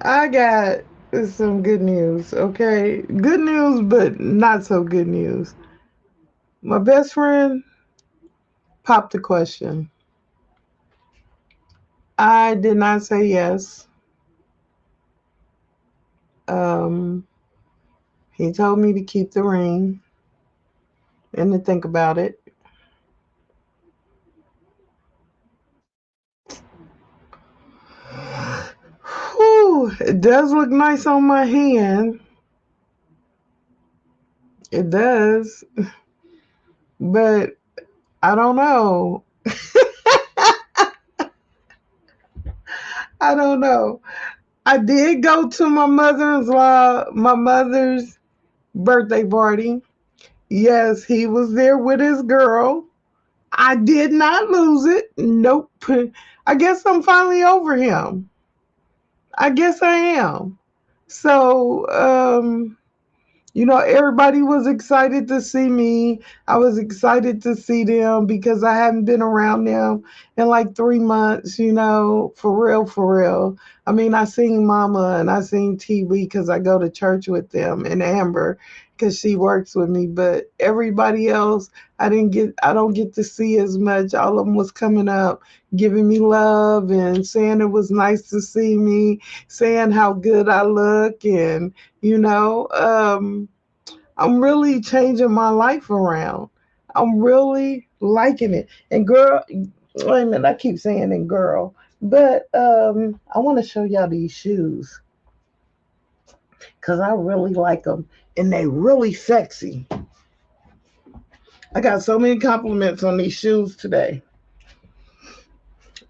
I got some good news, okay? Good news, but not so good news. My best friend popped the question. I did not say yes. Um, he told me to keep the ring and to think about it. Whew, it does look nice on my hand. It does, but I don't know. I don't know. I did go to my mother's birthday party. Yes, he was there with his girl. I did not lose it. Nope. I guess I'm finally over him. I guess I am. So, everybody was excited to see me. I was excited to see them because I hadn't been around them in like 3 months, for real, for real. I mean, I seen Mama and I seen TV because I go to church with them and Amber because she works with me. But everybody else, I don't get to see as much. All of them was coming up, giving me love and saying it was nice to see me, saying how good I look and, you know, I'm really changing my life around. I'm really liking it. And girl, wait a minute, I keep saying and girl, but I want to show y'all these shoes because I really like them and they really sexy. I got so many compliments on these shoes today.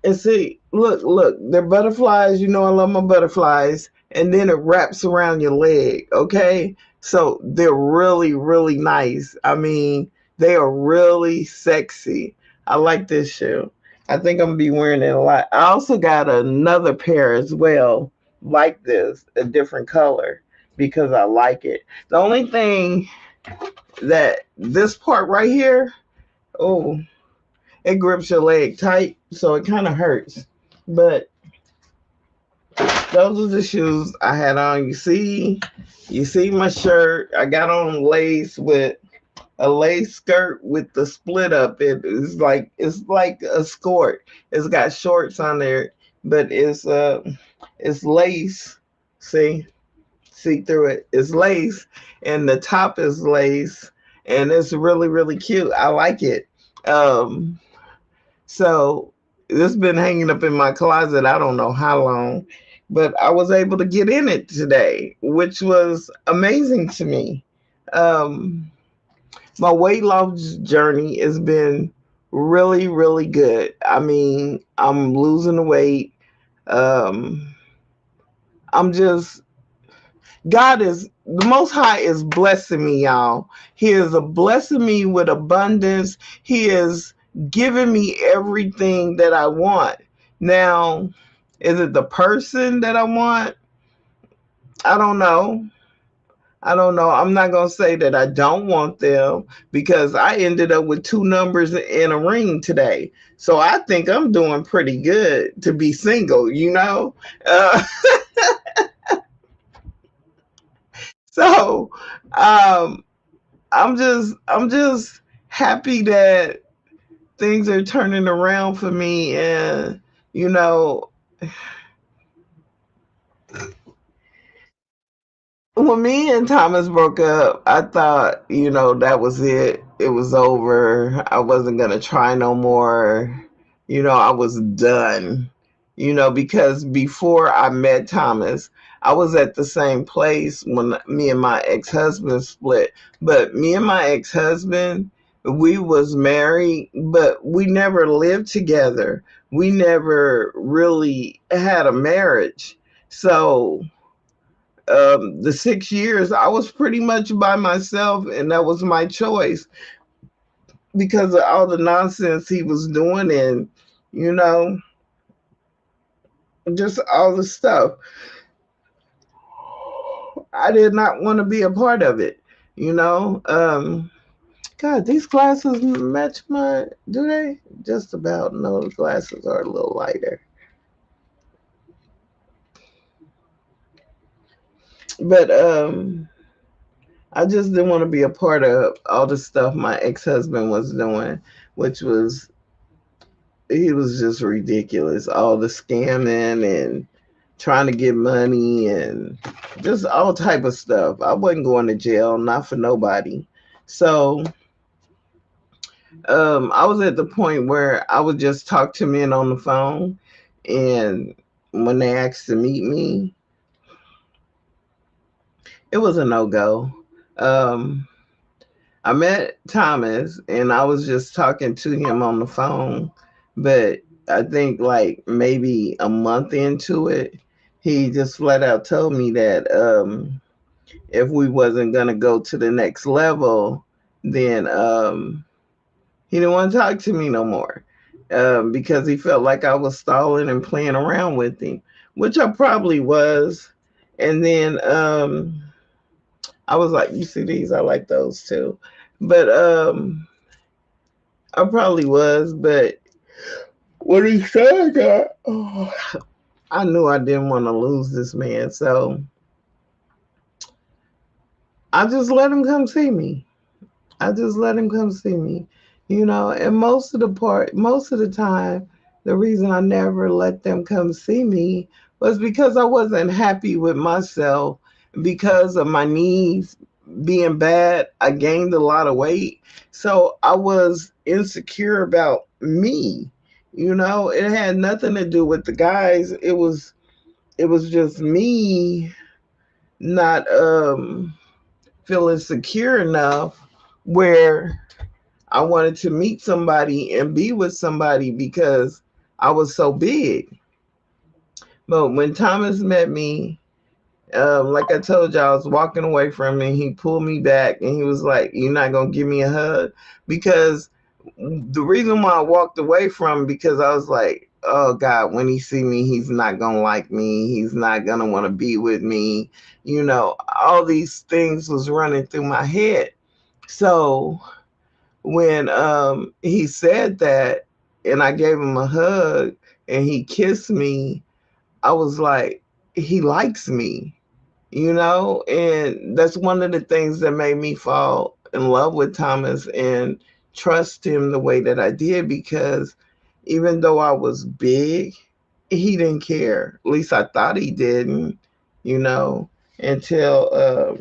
And see, look, they're butterflies. You know, I love my butterflies. And then it wraps around your leg, okay? So they're really, really nice. I mean, they are really sexy. I like this shoe. I think I'm gonna be wearing it a lot. I also got another pair as well, like this, a different color, because I like it. The only thing that this part right here, oh, it grips your leg tight, so it kind of hurts. But those are the shoes I had on. You see my shirt. I got on lace with a lace skirt with the split up. It's like a skirt. It's got shorts on there, but it's lace. See, see through it. It's lace, and the top is lace, and it's really really cute. I like it. Um, So this has been hanging up in my closet I don't know how long, but I was able to get in it today, which was amazing to me. Um, my weight loss journey has been really, really good. I mean, I'm losing the weight. Um, I'm just, God is, the Most High is blessing me, y'all. He is blessing me with abundance. He is giving me everything that I want. Now, is it the person that I want? I don't know. I don't know. I'm not going to say that I don't want them because I ended up with two numbers in a ring today. So I think I'm doing pretty good to be single, you know? Uh, so um, I'm just happy that things are turning around for me and you know when me and Thomas broke up, I thought, that was it. It was over. I wasn't going to try no more. I was done. Because before I met Thomas, I was at the same place when me and my ex-husband split. But me and my ex-husband, we was married, but we never lived together. We never really had a marriage. So the 6 years, I was pretty much by myself, and that was my choice because of all the nonsense he was doing, and you know, just all the stuff. I did not want to be a part of it. You know, God, these glasses match my. Do they? Just about. No, the glasses are a little lighter. But I just didn't want to be a part of all the stuff my ex-husband was doing, which was he was just ridiculous. All the scamming and trying to get money and just all type of stuff. I wasn't going to jail, not for nobody. So I was at the point where I would just talk to men on the phone, and when they asked to meet me, it was a no go. Um, I met Thomas, and I was just talking to him on the phone, but I think like maybe a month into it, he just flat out told me that if we wasn't gonna go to the next level, then he didn't want to talk to me no more, because he felt like I was stalling and playing around with him, which I probably was. And then I was like, "You see these? I like those too." But I probably was. But when he said that, oh, I knew I didn't want to lose this man, so I just let him come see me. I just let him come see me, and most of the time, the reason I never let them come see me was because I wasn't happy with myself because of my knees being bad. I gained a lot of weight. So I was insecure about me. It had nothing to do with the guys. It was just me not feeling secure enough where I wanted to meet somebody and be with somebody because I was so big. But when Thomas met me, like I told you, I was walking away from him. He pulled me back and he was like, "You're not gonna give me a hug?" Because the reason why I walked away from him, because I was like, "Oh God, when he see me, he's not gonna like me. He's not gonna want to be with me." All these things was running through my head. So when he said that and I gave him a hug and he kissed me, I was like, he likes me, and that's one of the things that made me fall in love with Thomas and trust him the way that I did, because even though I was big, he didn't care. At least I thought he didn't, you know, until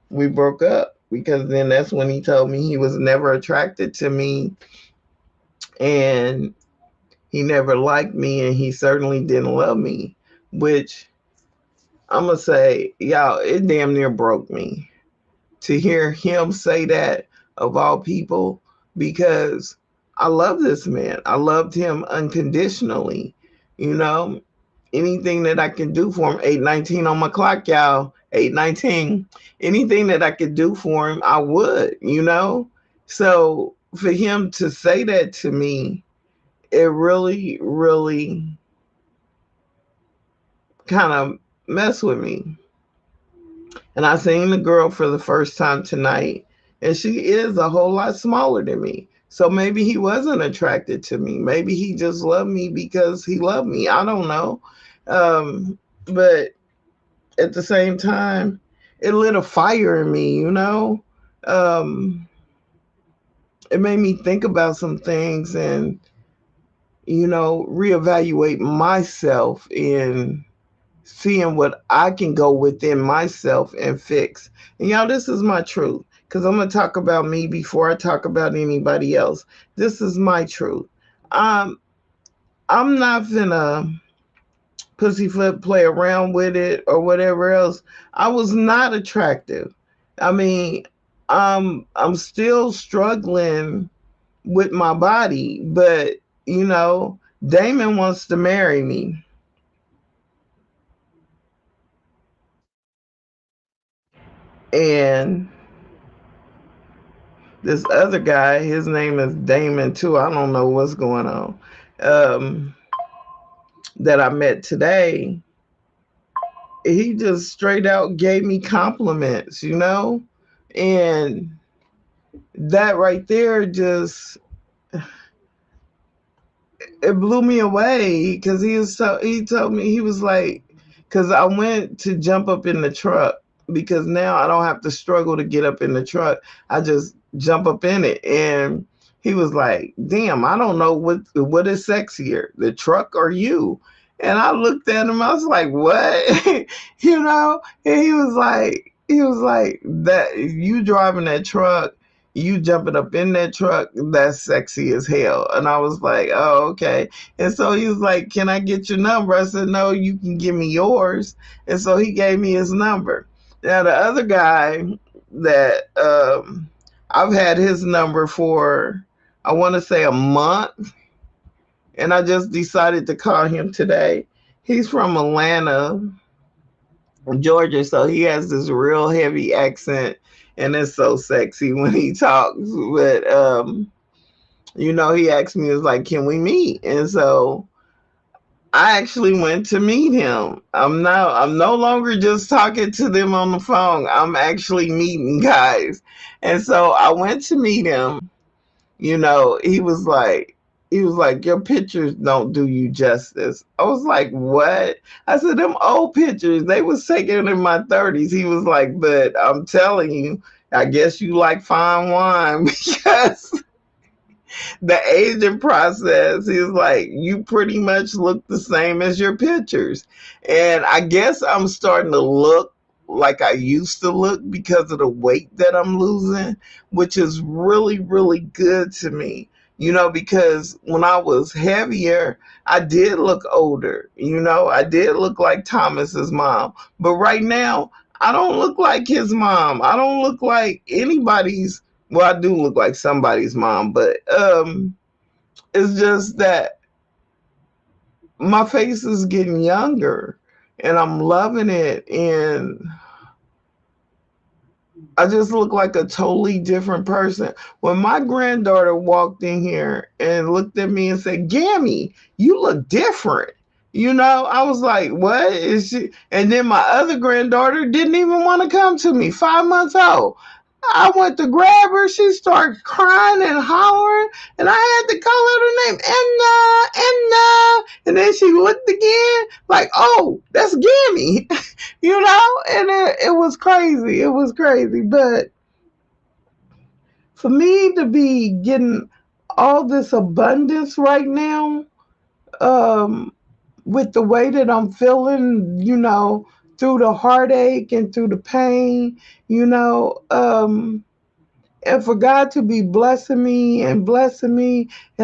we broke up, because then that's when he told me he was never attracted to me and he never liked me and he certainly didn't love me, which I'm gonna say, y'all, it damn near broke me to hear him say that, of all people, because I love this man. I loved him unconditionally. You know, anything that I can do for him, 8:19 on my clock, y'all, 8:19. Anything that I could do for him, I would. So for him to say that to me, it really, really kind of messed with me. And I seen the girl for the first time tonight, and she is a whole lot smaller than me. So maybe he wasn't attracted to me. Maybe he just loved me because he loved me. I don't know. But at the same time, it lit a fire in me. Um, it made me think about some things and, reevaluate myself in seeing what I can go within myself and fix. And y'all, this is my truth, because I'm going to talk about me before I talk about anybody else. This is my truth. Um, I'm not gonna pussyfoot play around with it or whatever else. I was not attractive. I mean, I'm still struggling with my body, but Damon wants to marry me. And this other guy, his name is Damon too. I don't know what's going on. Um, that I met today, he just straight out gave me compliments. And that right there just, it blew me away, because he told me, he was like, because I went to jump up in the truck because now I don't have to struggle to get up in the truck. I just jump up in it. And he was like, damn, I don't know what is sexier, the truck or you. And I looked at him, I was like, what? And he was like, that you driving that truck, you jumping up in that truck, that's sexy as hell. And I was like, oh, okay. And so he was like, can I get your number? I said, no, you can give me yours. And so he gave me his number. Now, the other guy that I've had his number for, I want to say a month, and I just decided to call him today. He's from Atlanta, Georgia, so he has this real heavy accent, and it's so sexy when he talks. But he asked me, he was like, "Can we meet?" And so I actually went to meet him. I'm no longer just talking to them on the phone. I'm actually meeting guys. And so I went to meet him. He was like, your pictures don't do you justice. I was like, what? I said, them old pictures, they was taken in my 30s. He was like, but I'm telling you, I guess you like fine wine because the aging process is like you pretty much look the same as your pictures. And I guess I'm starting to look like I used to look because of the weight that I'm losing, which is really, really good to me. Because when I was heavier, I did look older. I did look like Thomas's mom. But right now, I don't look like his mom. I don't look like anybody's. Well, I do look like somebody's mom, but it's just that my face is getting younger and I'm loving it. And I just look like a totally different person. When my granddaughter walked in here and looked at me and said, Gammy, you look different. I was like, what is she? And then my other granddaughter didn't even want to come to me, 5 months old. I went to grab her. She started crying and hollering, and I had to call her the name, Enna, Enna. And then she looked again, like, oh, that's Gammy, And it was crazy. It was crazy. But for me to be getting all this abundance right now, um, with the way that I'm feeling, through the heartache and through the pain, and for God to be blessing me, and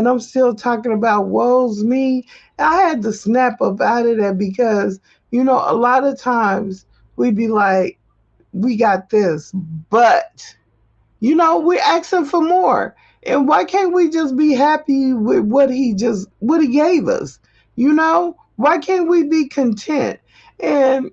I'm still talking about woes me, I had to snap up out of that because, a lot of times we be like, we got this, but, we're asking for more. And why can't we just be happy with what he gave us? Why can't we be content? And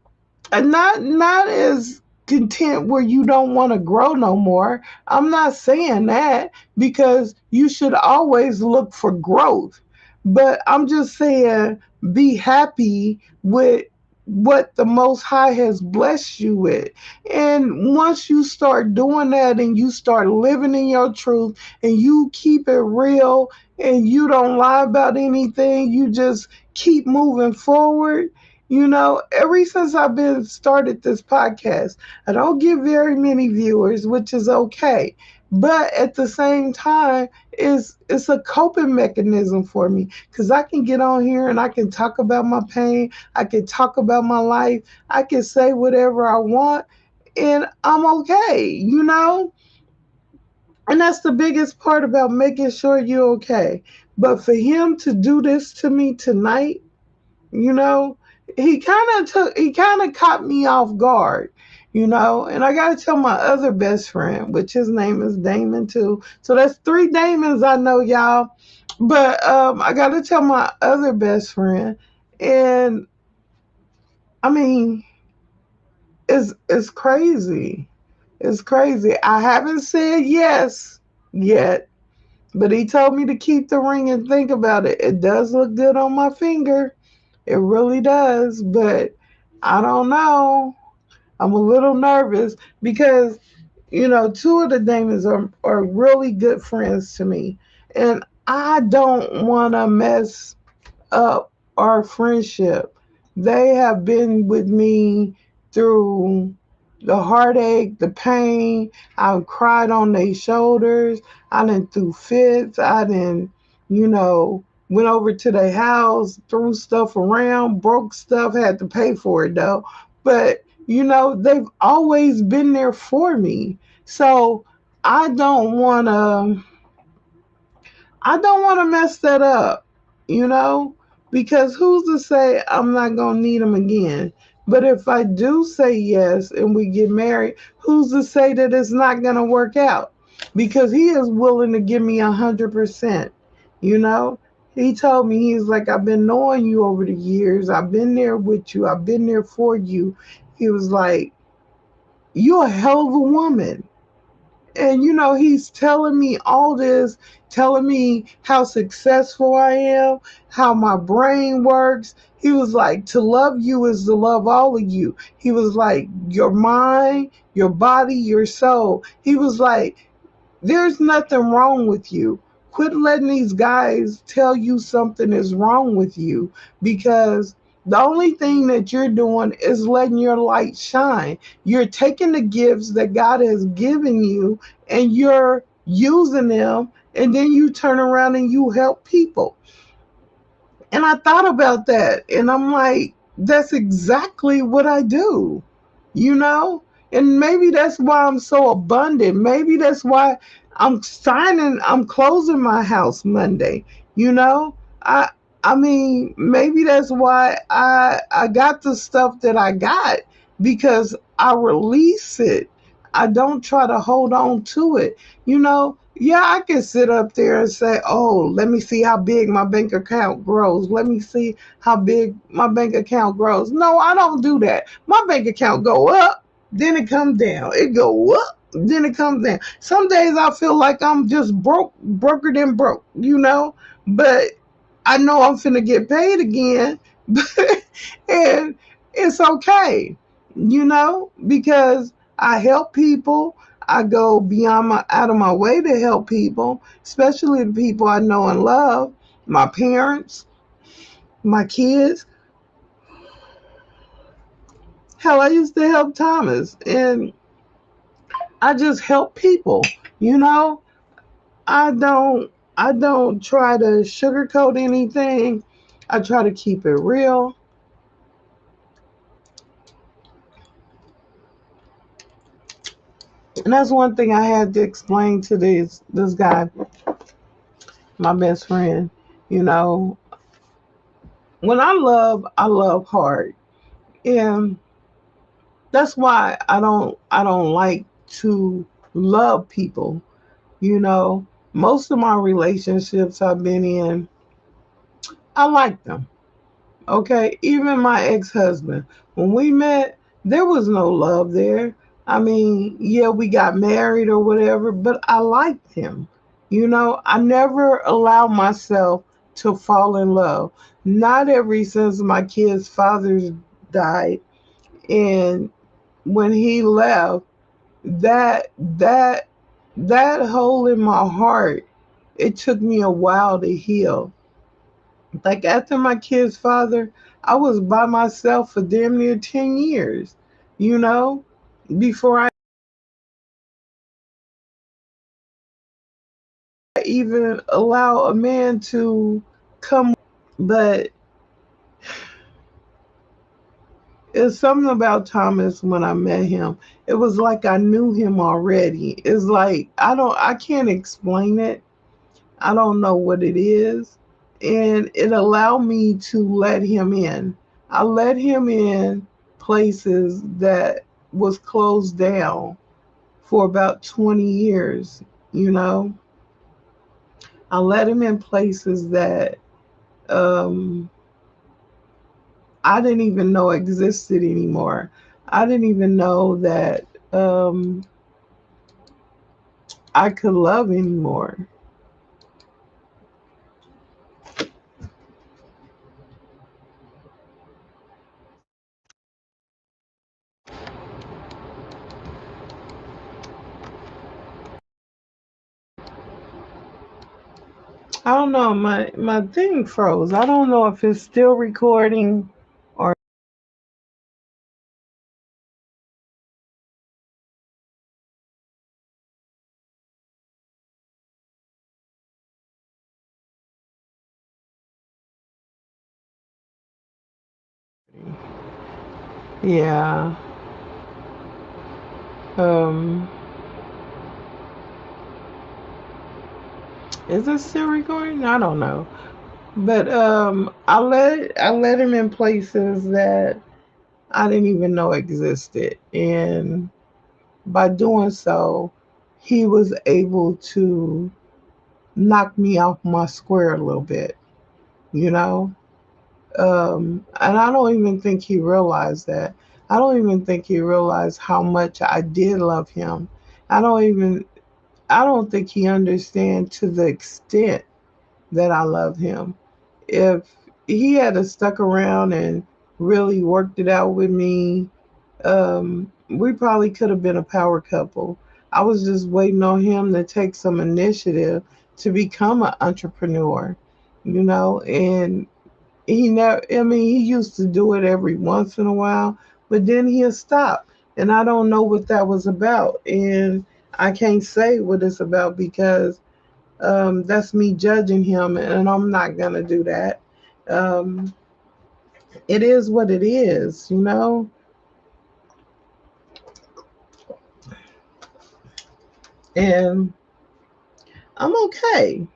not as content where you don't want to grow no more. I'm not saying that because you should always look for growth. But I'm just saying be happy with what the Most High has blessed you with. And once you start doing that and you start living in your truth and you keep it real and you don't lie about anything, you just keep moving forward. Ever since I've been started this podcast, I don't get very many viewers, which is okay. But at the same time, it's a coping mechanism for me because I can get on here and I can talk about my pain. I can talk about my life. I can say whatever I want, and I'm okay. And that's the biggest part about making sure you're okay. But for him to do this to me tonight, you know, he kind of caught me off guard, and I gotta tell my other best friend, which his name is Damon too. So that's three Damons I know, y'all. But I gotta tell my other best friend, and I mean, it's crazy. It's crazy. I haven't said yes yet, but he told me to keep the ring and think about it. It does look good on my finger. It really does, but I don't know. I'm a little nervous because, two of the Damons are really good friends to me. And I don't want to mess up our friendship They have been with me through the heartache, the pain. I've cried on their shoulders. I done threw fits. I done, went over to their house, threw stuff around, broke stuff, had to pay for it though. But, they've always been there for me. So I don't want to I don't want to mess that up, you know, because who's to say I'm not going to need him again? But if I do say yes and we get married, who's to say that it's not going to work out? Because he is willing to give me 100%, you know? He told me, he's like, I've been knowing you over the years. I've been there with you. I've been there for you. He was like, you're a hell of a woman. And he's telling me all this, telling me how successful I am, how my brain works. He was like, to love you is to love all of you. He was like, your mind, your body, your soul. He was like, there's nothing wrong with you. Quit letting these guys tell you something is wrong with you, because the only thing that you're doing is letting your light shine. You're taking the gifts that God has given you and you're using them, and then you turn around and you help people. And I thought about that and I'm like, that's exactly what I do, you know? And maybe that's why I'm so abundant. Maybe that's why I'm closing my house Monday, you know? I I mean, maybe that's why I got the stuff that I got, because I release it. I don't try to hold on to it. Yeah, I can sit up there and say, oh, let me see how big my bank account grows. Let me see how big my bank account grows. No, I don't do that. My bank account go up, then it come down. It go up, then it comes down. Some days I feel like I'm just broker than broke, but I know I'm finna get paid again, and it's okay, because I help people. I go beyond my out of my way to help people, especially the people I know and love, my parents, my kids. Hell, I used to help Thomas, and I just help people. You know, I don't try to sugarcoat anything. I try to keep it real. And that's one thing I had to explain to this guy, my best friend. You know, when I love hard. And that's why I don't like to love people, you know. Most of my relationships I've been in, I like them. Okay? Even my ex-husband, when we met, there was no love there. I mean, yeah, we got married or whatever, but I liked him. I never allowed myself to fall in love. Not ever since my kids' fathers died. And when he left, that that that hole in my heart, it took me a while to heal. Like after my kid's father, I was by myself for damn near 10 years, you know, before I even allow a man to come. But it's something about Thomas when I met him. It was like I knew him already. It's like I can't explain it. I don't know what it is. And it allowed me to let him in. I let him in places that was closed down for about 20 years, you know. I let him in places that um, I didn't even know existed anymore. I didn't even know that I could love anymore. I don't know. My thing froze. I don't know if it's still recording or Yeah. Um, is this still recording? I don't know. But I let him in places that I didn't even know existed. And by doing so, he was able to knock me off my square a little bit, you know? And I don't even think he realized that. I don't even think he realized how much I did love him. I don't even, I don't think he understands to the extent that I love him. If he had stuck around and really worked it out with me, we probably could have been a power couple. I was just waiting on him to take some initiative to become an entrepreneur, and he never, I mean, he used to do it every once in a while, but then he'll stop. And I don't know what that was about. And I can't say what it's about because that's me judging him, and I'm not going to do that. Um, it is what it is. And I'm okay.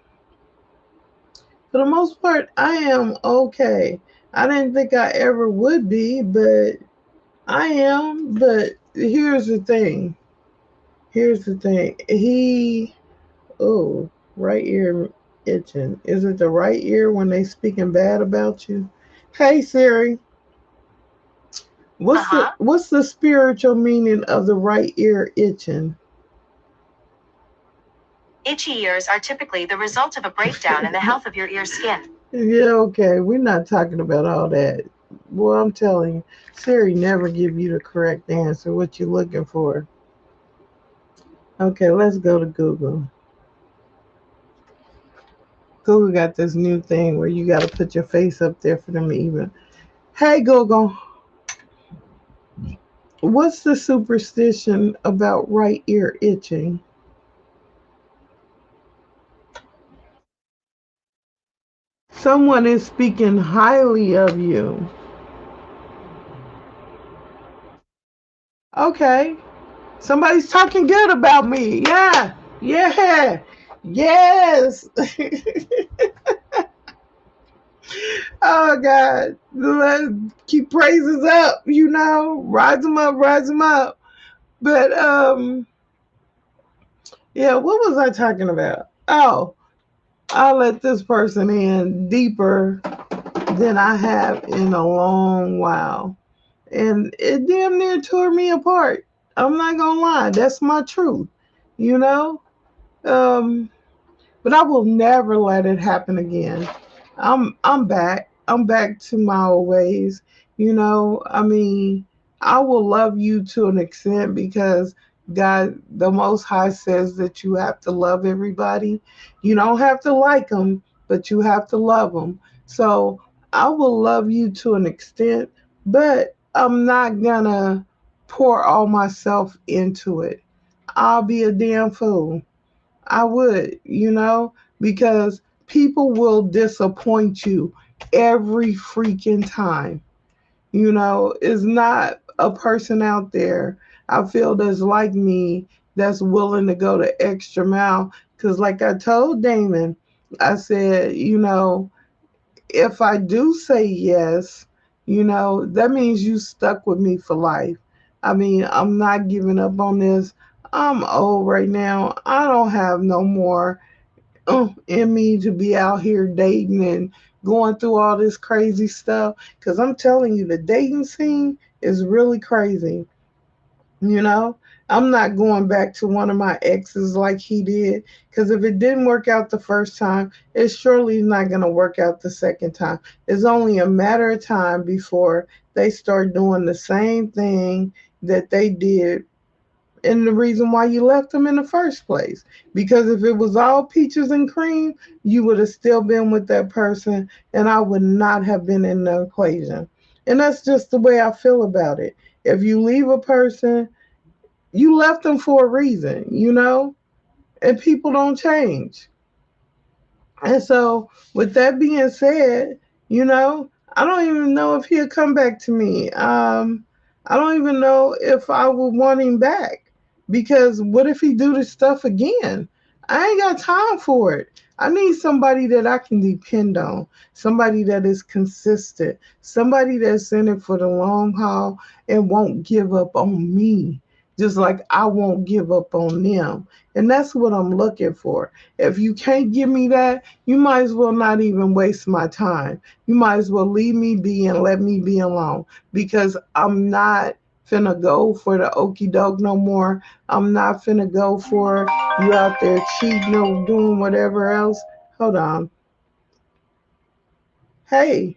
For the most part, I am okay. I didn't think I ever would be, but I am. But here's the thing. Here's the thing. Oh, right ear itching. Is it the right ear when they speaking bad about you? Hey Siri, what's the spiritual meaning of the right ear itching? Itchy ears are typically the result of a breakdown in the health of your ear skin. Yeah, okay. We're not talking about all that. Well, I'm telling you, Siri never give you the correct answer. What you looking for? Okay, let's go to Google. Google got this new thing where you got to put your face up there for them to even. Hey Google, what's the superstition about right ear itching? Someone is speaking highly of you. Okay. Somebody's talking good about me. Yeah. Yeah. Yes. Oh God. Let's keep praises up, Rise them up, rise them up. But yeah, what was I talking about? Oh, I let this person in deeper than I have in a long while. And it damn near tore me apart. I'm not gonna lie, that's my truth, you know. Um, but I will never let it happen again. I'm back. I'm back to my old ways. I mean, I will love you to an extent because God, the Most High, says that you have to love everybody. You don't have to like them, but you have to love them. So I will love you to an extent, but I'm not gonna pour all myself into it. I'll be a damn fool. I would, because people will disappoint you every freaking time. It's not a person out there I feel that's like me that's willing to go the extra mile. Because, like I told Damon, I said, if I do say yes, that means you stuck with me for life. I mean, I'm not giving up on this. I'm old right now. I don't have no more in me to be out here dating and going through all this crazy stuff. Because I'm telling you, the dating scene is really crazy. You know, I'm not going back to one of my exes like he did. Because if it didn't work out the first time, it's surely not going to work out the second time. It's only a matter of time before they start doing the same thing that they did and the reason why you left them in the first place. Because if it was all peaches and cream, you would have still been with that person, and I would not have been in the equation. And that's just the way I feel about it. If you leave a person, you left them for a reason, and people don't change. And so, with that being said, I don't even know if he'll come back to me. I don't even know if I would want him back because what if he do this stuff again? I ain't got time for it. I need somebody that I can depend on, somebody that is consistent, somebody that's in it for the long haul and won't give up on me, just like I won't give up on them. And that's what I'm looking for. If you can't give me that, you might as well not even waste my time. You might as well leave me be and let me be alone because I'm not finna go for the okey doke no more. I'm not finna go for you out there cheating or doing whatever else. Hold on. Hey,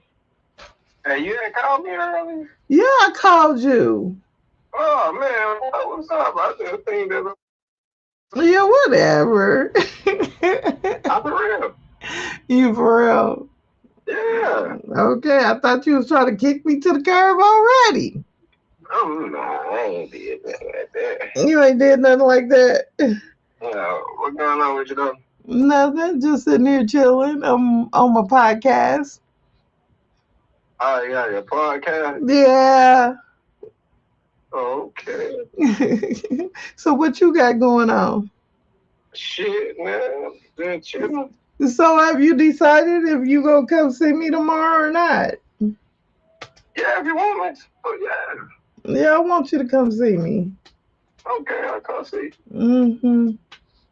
Hey, you ain't called me earlier? yeah, I called you. Oh man, what's up? I just think that Yeah, whatever. I'm for real. You for real? Yeah. Okay, I thought you was trying to kick me to the curb already. Oh no, I ain't did that like that. You ain't did nothing like that. What's going on with you though? Nothing, just sitting here chilling. I'm on my podcast. Oh, you got your podcast? Yeah. Okay. So what you got going on? Shit, man. Been chilling. So have you decided if you gonna come see me tomorrow or not? Yeah, if you want me. Oh yeah. Yeah, I want you to come see me. Okay, I'll come see.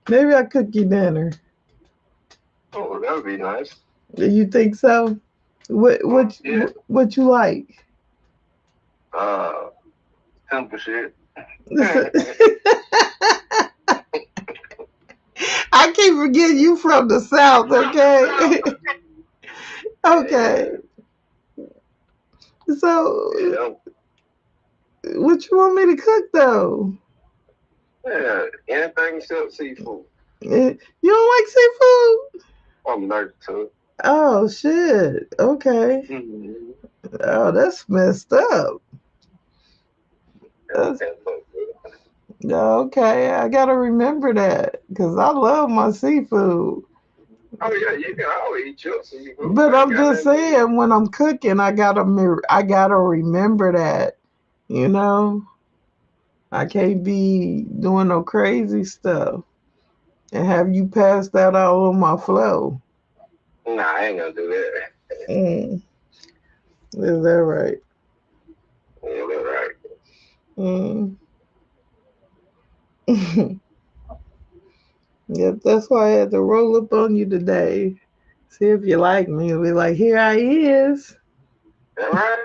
Maybe I cook you dinner. Oh, that would be nice. You think so? What what Yeah. what you like? Uh, simple shit. I keep forgetting you from the South, okay? Okay. Yeah, So yeah, what you want me to cook though? yeah. Anything except seafood. You don't like seafood? I'm allergic to it. Oh shit. Okay. Mm-hmm. Oh, that's messed up. Yeah, That's, can't fuck with it. okay, I gotta remember that because I love my seafood. Oh yeah, you can always eat your seafood. But I ain't I'm got just nothing to saying, when I'm cooking, I gotta remember that. You know, I can't be doing no crazy stuff and have you passed out all on my flow. Nah, I ain't gonna do that. Mm, is that right? Yeah, that's right. Mm. Yep, that's why I had to roll up on you today. See if you like me. You'll be like, here I is. That right.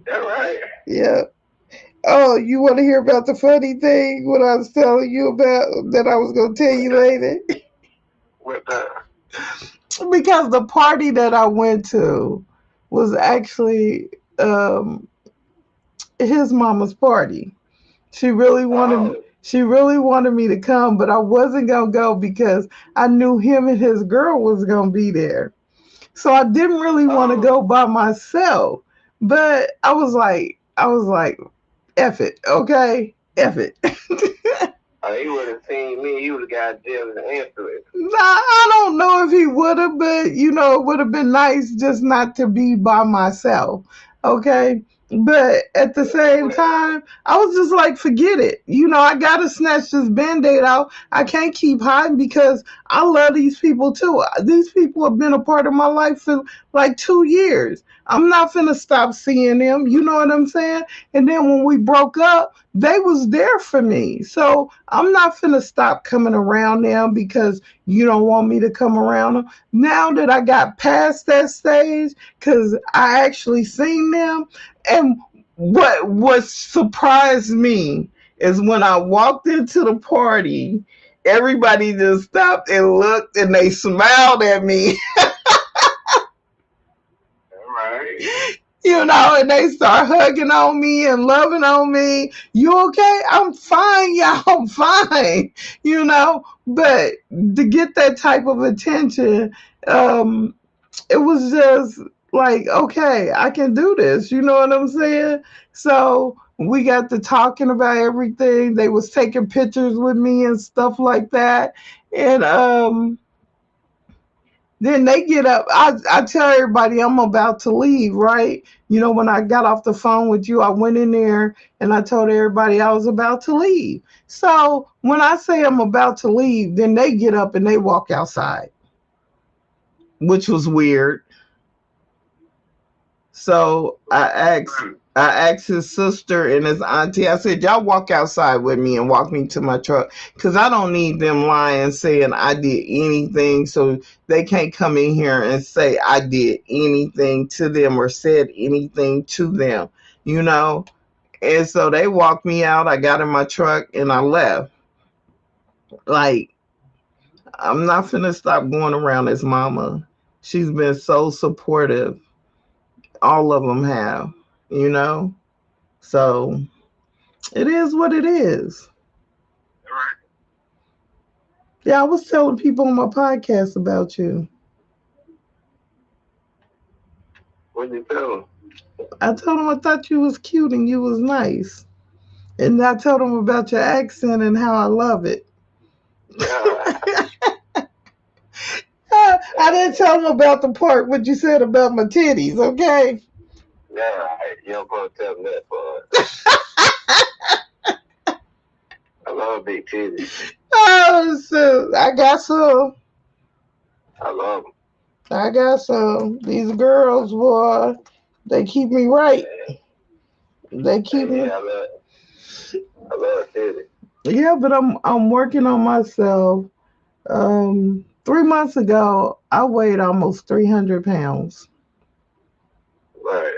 That right. Yep. Oh, you want to hear about the funny thing? What I was telling you about that I was going to tell What you the later? what the Because the party that I went to was actually his mama's party. She really wanted oh she really wanted me to come, but I wasn't gonna go because I knew him and his girl was gonna be there. So I didn't really want to oh go by myself. But I was like, F it, okay? F it. oh he would have seen me, he would have got jealous and answered it. I don't know if he would have, but it would have been nice just not to be by myself. Okay. But at the same time, I was just like, forget it. I got to snatch this band aid out. I can't keep hiding because I love these people too. These people have been a part of my life for like 2 years. I'm not finna stop seeing them. You know what I'm saying? And then when we broke up, they was there for me. So I'm not finna stop coming around them because you don't want me to come around them. Now that I got past that stage, because I actually seen them, and what surprised me is when I walked into the party, everybody just stopped and looked and they smiled at me. All right. And they start hugging on me and loving on me. You okay? I'm fine, y'all. I'm fine. But to get that type of attention, um, it was just like, okay, I can do this. You know what I'm saying? So we got to talking about everything. They was taking pictures with me and stuff like that. And Then they get up. I tell everybody I'm about to leave, right? You know, when I got off the phone with you, I went in there and I told everybody I was about to leave. So when I say I'm about to leave, then they get up and they walk outside, which was weird. So I asked his sister and his auntie. I said, "Y'all walk outside with me and walk me to my truck, because I don't need them lying saying I did anything. So they can't come in here and say I did anything to them or said anything to them, you know." And so they walked me out. I got in my truck and I left. Like, I'm not finna stop going around his mama. She's been so supportive. All of them have, you know. So it is what it is. All right. Yeah, I was telling people on my podcast about you. What you tell him? I told them I thought you was cute and you was nice. And I told them about your accent and how I love it. Yeah. I didn't tell them about the part what you said about my titties, okay? Yeah, you don't gonna tell me that part. I love big titties. Oh, so I got some. I love them. I got some. These girls, boy, they keep me right. They keep me. Yeah, I love titties. Yeah, but I'm working on myself. 3 months ago, I weighed almost 300 pounds. Right.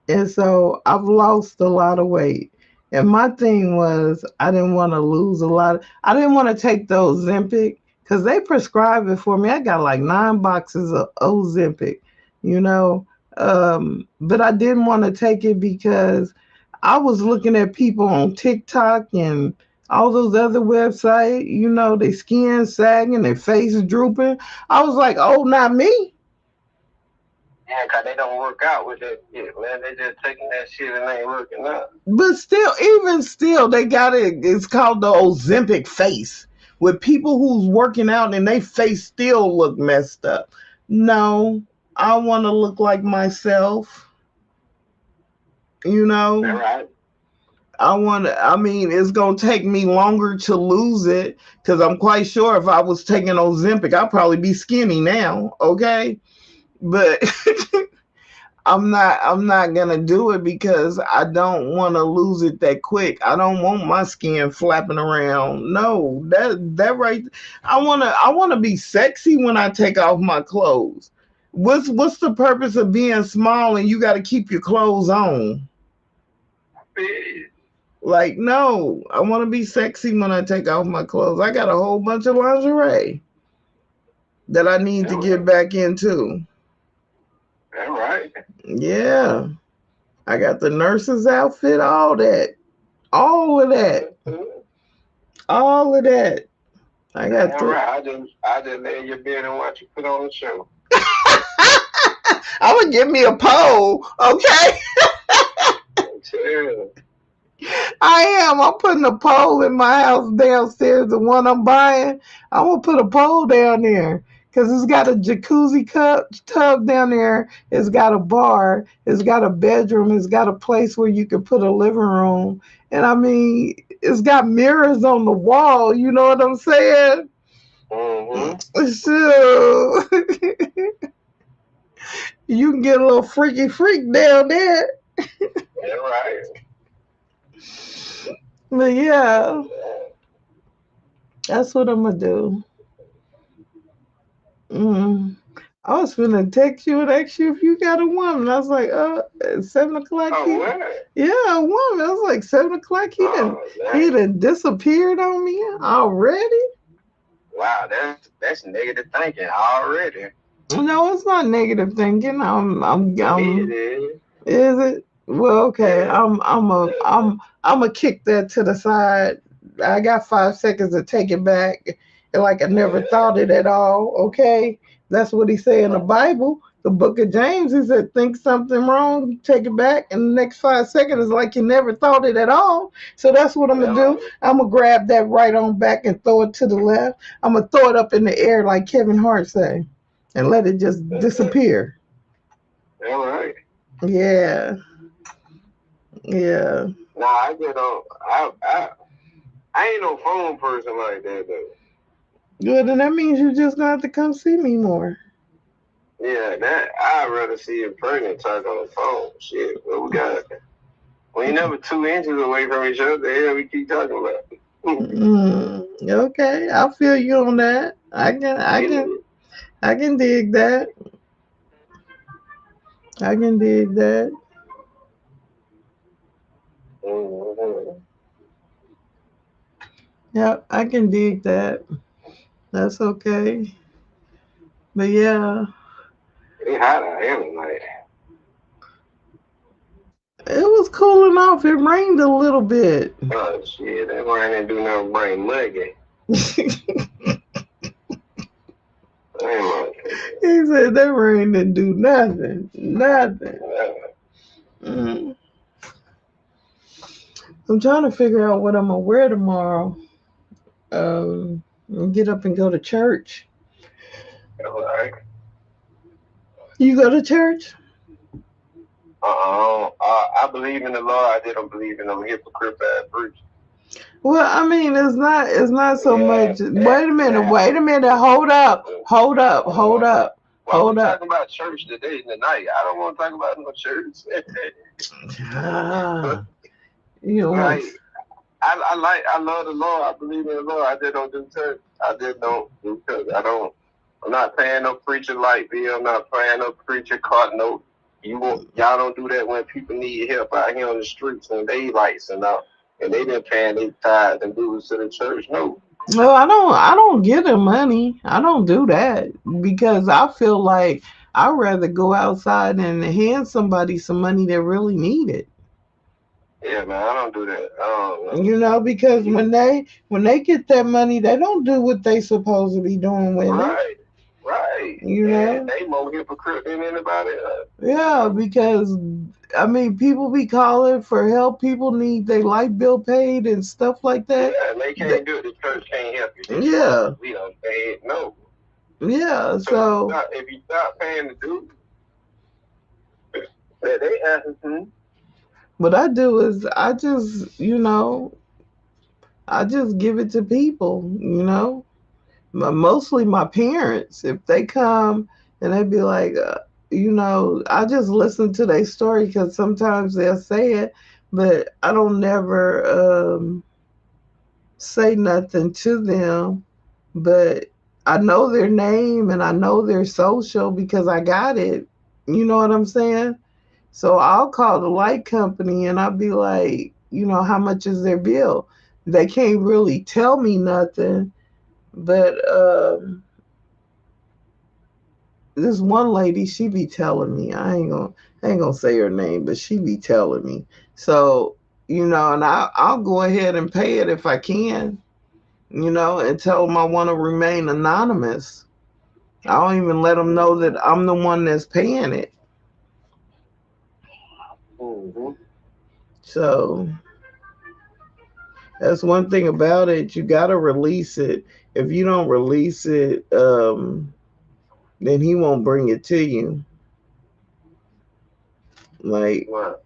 And so I've lost a lot of weight. And my thing was, I didn't want to lose a lot. I didn't want to take the Ozempic because they prescribed it for me. I got like 9 boxes of Ozempic, you know. But I didn't want to take it because I was looking at people on TikTok and all those other websites, you know, their skin sagging, their face drooping. I was like, oh, not me. Yeah, 'cause they don't work out with that shit, man. They just taking that shit and ain't working out. But still, even still, they got it. It's called the Ozempic face. With people who's working out and they face still look messed up. No, I want to look like myself. You know, All right. I mean, it's going to take me longer to lose it because I'm quite sure if I was taking Ozempic, I'd probably be skinny now. Okay. But I'm not gonna do it because I don't want to lose it that quick. I don't want my skin flapping around. No, that right. I wanna be sexy when I take off my clothes. What's the purpose of being small and you got to keep your clothes on? Like, no, I want to be sexy when I take off my clothes. I got a whole bunch of lingerie that I need to get back into. All right. Yeah. I got the nurse's outfit, all that. All of that. All of that. I got All right. I just lay in your bed and watch you put on the show. I would give me a pole, okay? Yeah. I am. I'm putting a pole in my house downstairs, the one I'm buying. I'm going to put a pole down there because it's got a jacuzzi tub down there. It's got a bar. It's got a bedroom. It's got a place where you can put a living room. And I mean, it's got mirrors on the wall. You know what I'm saying? Mm-hmm. So you can get a little freaky freak down there. Yeah, right. But yeah, that's what I'm gonna do. I was finna text you and ask you if you got a woman. I was like, at 7 o'clock. Oh, what? Yeah, a woman. I was like, 7 o'clock. He done disappeared on me already. Wow, that's negative thinking already. No, it's not negative thinking. It is. Is it? Well, okay. I'm a kick that to the side. I got 5 seconds to take it back, like I never thought it at all. Okay, that's what he said in the Bible, the Book of James. He said, "Think something wrong, take it back, and the next 5 seconds is like you never thought it at all." So that's what I'm gonna do. I'm gonna grab that right on back and throw it to the left. I'm gonna throw it up in the air like Kevin Hart say. and let it just disappear. All right. Yeah, yeah. Nah, I just don't. I ain't no phone person like that though. Good, then that means you just gonna have to come see me more. Yeah, that I'd rather see a pregnant talk on the phone. Shit, what we got? We ain't never 2 inches away from each other. The hell we keep talking about? Okay, I feel you on that. I can dig that. I can dig that. Mhm. Yep, I can dig that. That's okay. But yeah, It hot out here tonight. it was cooling off. It rained a little bit. Oh shit, that rain ain't do nothing bring muggy. He said that rain didn't do nothing. Nothing. Mm. I'm trying to figure out what I'm gonna wear tomorrow. Get up and go to church. Alright. You go to church? I believe in the Lord. I just don't believe in them hypocrite ass preachers. Well, I mean, it's not so Yeah, much. Wait a minute. Wait a minute. Hold up. Hold up. Hold up. Why we Hold up. talking about church today tonight? I don't want to talk about no church. Ah, you know what? Like I love the Lord. I believe in the Lord. I just don't do church. I just don't do church. I'm not paying no preacher light bill. I'm not paying no preacher card note. Y'all don't do that when people need help out here on the streets and they lights and out, and they been paying their tithes and dues to the church. No. No, I don't give them money. I don't do that because I feel like I'd rather go outside and hand somebody some money that really need it. Yeah, man, I don't do that. I don't know. You know, because when they get that money, they don't do what they supposed to be doing with it. Right, right. You And know, they more hypocrite than anybody else. yeah, because I mean, people be calling for help. People need their light bill paid and stuff like that. Yeah, and they can't do it. The church can't help you. Yeah, We don't pay it. No. yeah. So So if you stop paying the dues that they asking to, what I do is I just, I just give it to people. Mostly my parents. If they come and they be like, I just listen to their story because sometimes they'll say it, but I don't never say nothing to them. But I know their name and I know their social because I got it. You know what I'm saying? So I'll call the light company and I'll be like, how much is their bill? They can't really tell me nothing, but this one lady, she be telling me, I ain't gonna say her name, but she be telling me. So, and I'll go ahead and pay it if I can, and tell them I want to remain anonymous. I don't even let them know that I'm the one that's paying it. mm-hmm. So that's one thing about it. You gotta release it. If you don't release it, then he won't bring it to you. Like Right.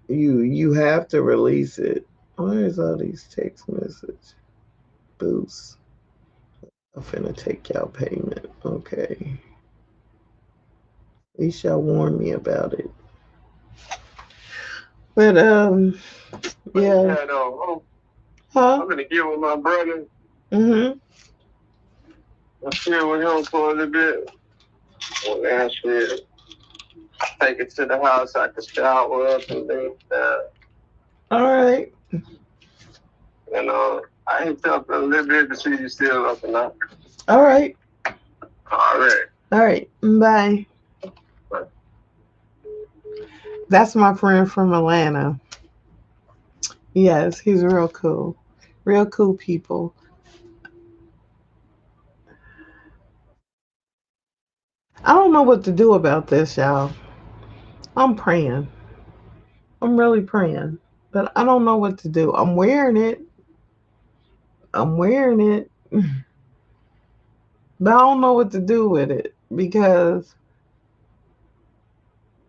you have to release it. Where's all these text message boosts? I'm finna take y'all payment. Okay. At least y'all warn me about it. But yeah. Yeah, no, Huh? I'm gonna get with my brother. Mm-hmm. I'll chill with him for a little bit. And then shit, take it to the house. I can shower up and then All right. and I ain't up a little bit to see you still up and up. All right. All right. All right. Bye. But That's my friend from Atlanta. Yes, he's real cool. Real cool people. I don't know what to do about this, y'all. I'm praying. I'm really praying. But I don't know what to do. I'm wearing it. I'm wearing it. But I don't know what to do with it because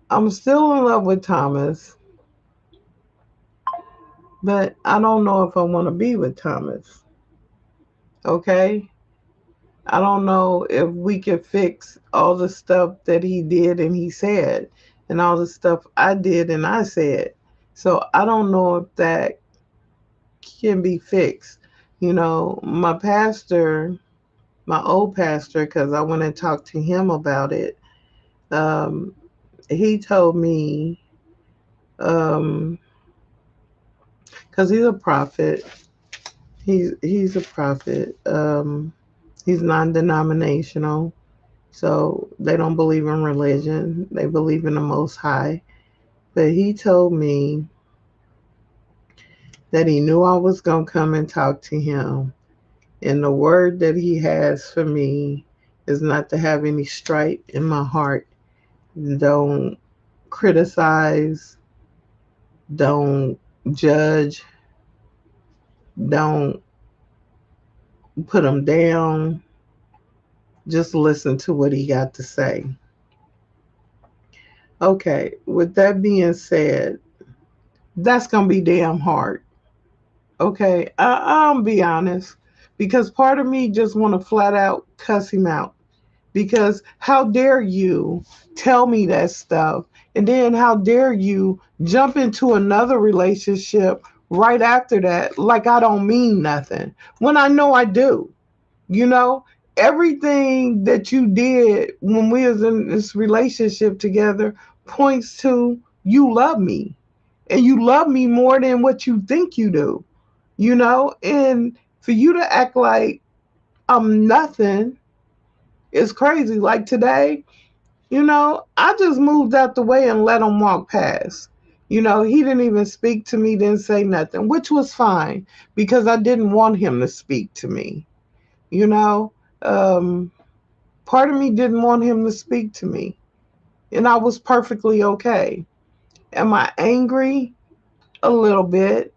I'm still in love with Thomas, but I don't know if I want to be with Thomas. Okay? I don't know if we could fix all the stuff that he did and he said, and all the stuff I did and I said. So I don't know if that can be fixed. You know, my pastor, my old pastor, because I went and talked to him about it, um, he told me, because he's a prophet, he's a prophet. He's non-denominational, so they don't believe in religion. They believe in the Most High. But he told me that he knew I was gonna come and talk to him, and the word that he has for me is not to have any strife in my heart. Don't criticize. Don't judge. Don't put him down. Just listen to what he got to say. Okay, with that being said, that's gonna be damn hard. Okay, I'll be honest, because part of me just want to flat out cuss him out. Because how dare you tell me that stuff, and then how dare you jump into another relationship right after that, like I don't mean nothing when I know I do. You know, everything that you did when we was in this relationship together points to you love me, and you love me more than what you think you do. You know, and for you to act like I'm nothing is crazy. Like today, you know, I just moved out the way and let him walk past. You know, he didn't even speak to me, didn't say nothing, which was fine because I didn't want him to speak to me. You know, um, part of me didn't want him to speak to me, and I was perfectly okay. Am I angry? A little bit,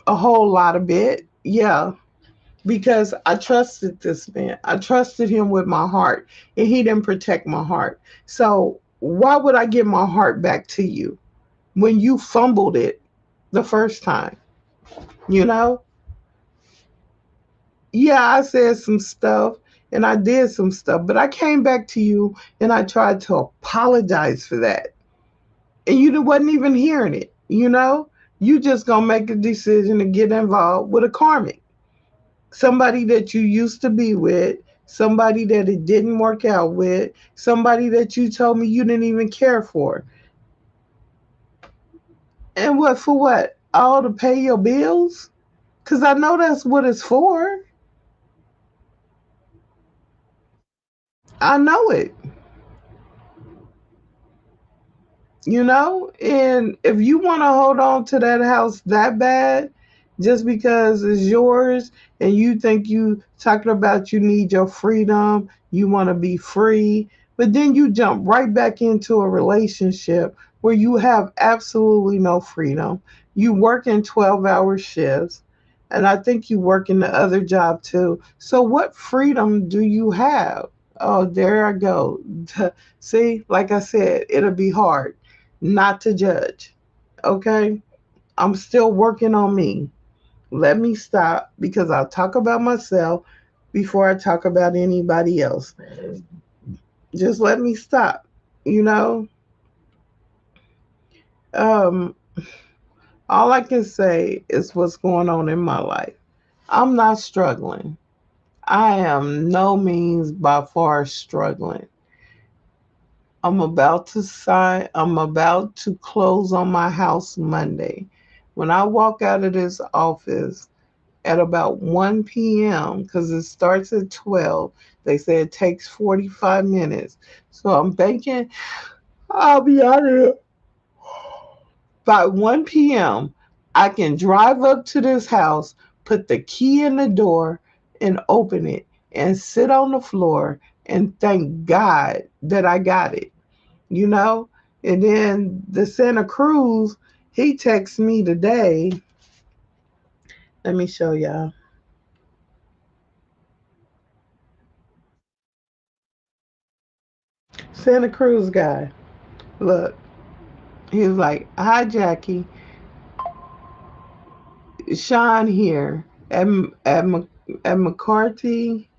a whole lot of bit, yeah, because I trusted this man. I trusted him with my heart, and he didn't protect my heart. So why would I give my heart back to you when you fumbled it the first time? You know? Yeah, I said some stuff and I did some stuff, but I came back to you and I tried to apologize for that. And you wasn't even hearing it, you know? You just gonna make a decision to get involved with a karmic. Somebody that you used to be with, somebody that it didn't work out with, somebody that you told me you didn't even care for. And what for what? All to pay your bills? Because I know that's what it's for. I know it, you know? And if you want to hold on to that house that bad, just because it's yours and you think you talking about you need your freedom, you want to be free, but then you jump right back into a relationship where you have absolutely no freedom. You work in 12-hour shifts, and I think you work in the other job too. So what freedom do you have? Oh, there I go. See, like I said, it'll be hard not to judge. Okay? I'm still working on me. Let me stop because I'll talk about myself before I talk about anybody else. Just let me stop. You know, um, all I can say is what's going on in my life. I'm not struggling. I am no means by far struggling. I'm about to close on my house Monday. When I walk out of this office, at about 1 p.m. because it starts at 12. They say it takes 45 minutes. So I'm banking I'll be out of here by 1 p.m. I can drive up to this house, put the key in the door, and open it and sit on the floor and thank God that I got it, you know? And then the Santa Cruz, he texted me today. Let me show y'all. Santa Cruz guy. Look, he was like, "Hi, Jackie. Sean here at McCarthy.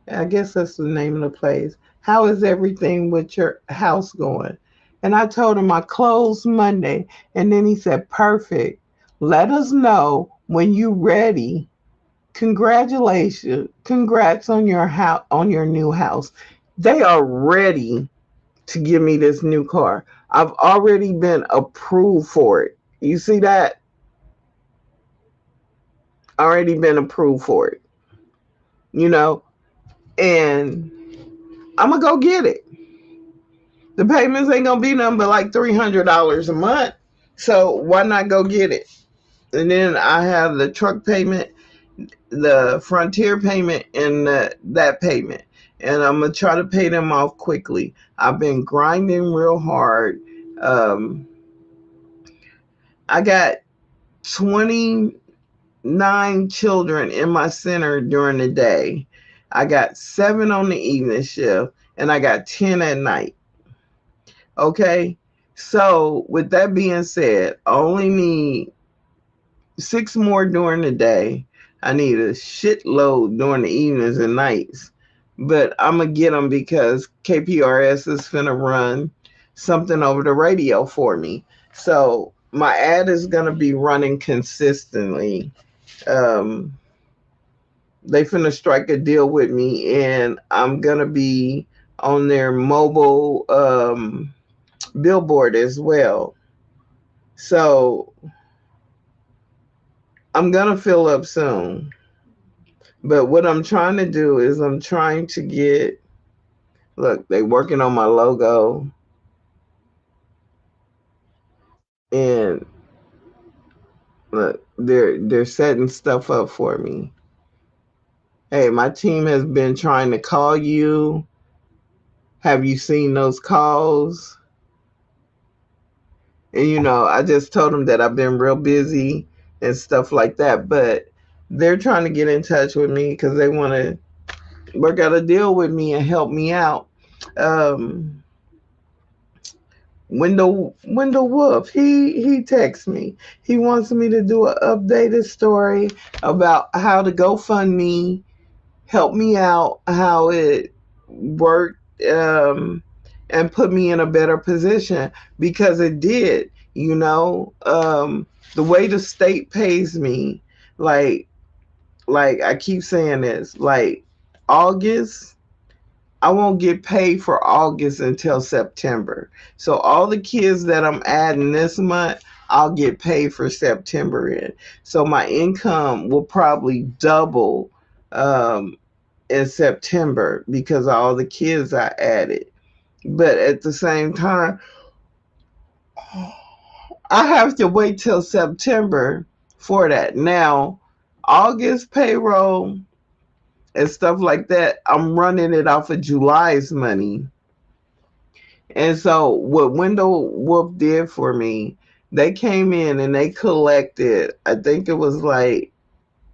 I guess that's the name of the place. How is everything with your house going?" And I told him I closed Monday. And then he said, "Perfect. Let us know when you ready. Congratulations. Congrats on your house, on your new house." They are ready to give me this new car. I've already been approved for it. You see that? Already been approved for it. You know, and I'm gonna go get it. The payments ain't gonna be nothing but like $300 a month. So why not go get it? And then I have the truck payment, the Frontier payment, and that payment. And I'm gonna try to pay them off quickly. I've been grinding real hard. Um, I got 29 children in my center during the day. I got 7 on the evening shift, and I got 10 at night. Okay. So with that being said, I only need 6 more during the day. I need a shitload during the evenings and nights. But I'm going to get them because KPRS is finna run something over the radio for me. So my ad is going to be running consistently. Um, they finna strike a deal with me, and I'm going to be on their mobile billboard as well. So I'm gonna fill up soon. But what I'm trying to do is I'm trying to get, look, they working on my logo, and look, they're setting stuff up for me. Hey, my team has been trying to call you. Have you seen those calls? And I just told them that I've been real busy and stuff like that, but they're trying to get in touch with me because they want to work out a deal with me and help me out. Um, Wendell Wolf, he texts me. He wants me to do an updated story about how the GoFundMe helped me out, how it worked, and put me in a better position because it did. The way the state pays me, like I keep saying this, like August, I won't get paid for August until September. So all the kids that I'm adding this month, I'll get paid for September in. So my income will probably double in September because of all the kids I added. But at the same time, I have to wait till September for that. Now, August payroll and stuff like that, I'm running it off of July's money. And so what Wendell Wolf did for me, they came in and they collected, I think it was like,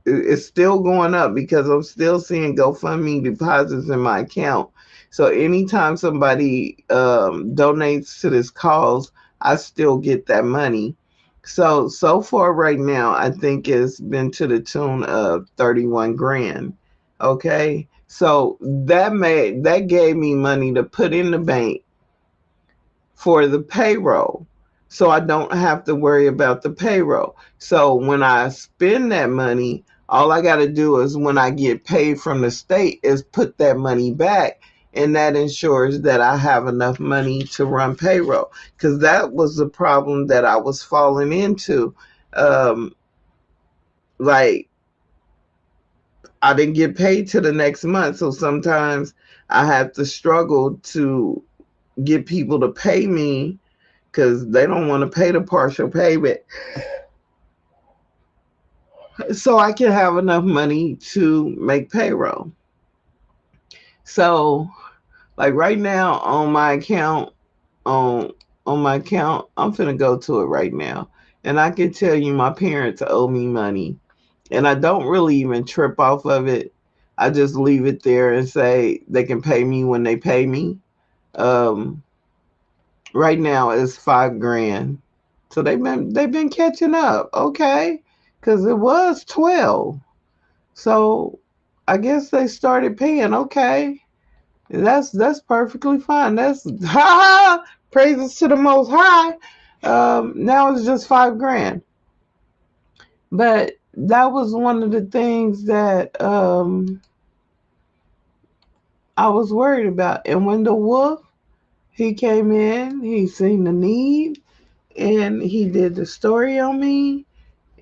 it's still going up because I'm still seeing GoFundMe deposits in my account. So anytime somebody donates to this cause, I still get that money. So far right now, I think it's been to the tune of 31 grand. Okay. So that gave me money to put in the bank for the payroll. So I don't have to worry about the payroll. So when I spend that money, all I got to do is when I get paid from the state is put that money back. And that ensures that I have enough money to run payroll. Because that was the problem that I was falling into. Like, I didn't get paid till the next month. So sometimes I have to struggle to get people to pay me because they don't want to pay the partial payment. So I can have enough money to make payroll. So like right now on my account, I'm finna go to it right now. And I can tell you my parents owe me money. And I don't really even trip off of it. I just leave it there and say they can pay me when they pay me. Um, right now it's 5 grand. So they've been catching up, okay? Because it was 12. So I guess they started paying. Okay, that's perfectly fine. That's praises to the Most High. Now it's just 5 grand, but that was one of the things that I was worried about. And when the wolf he came in, he seen the need, and he did the story on me,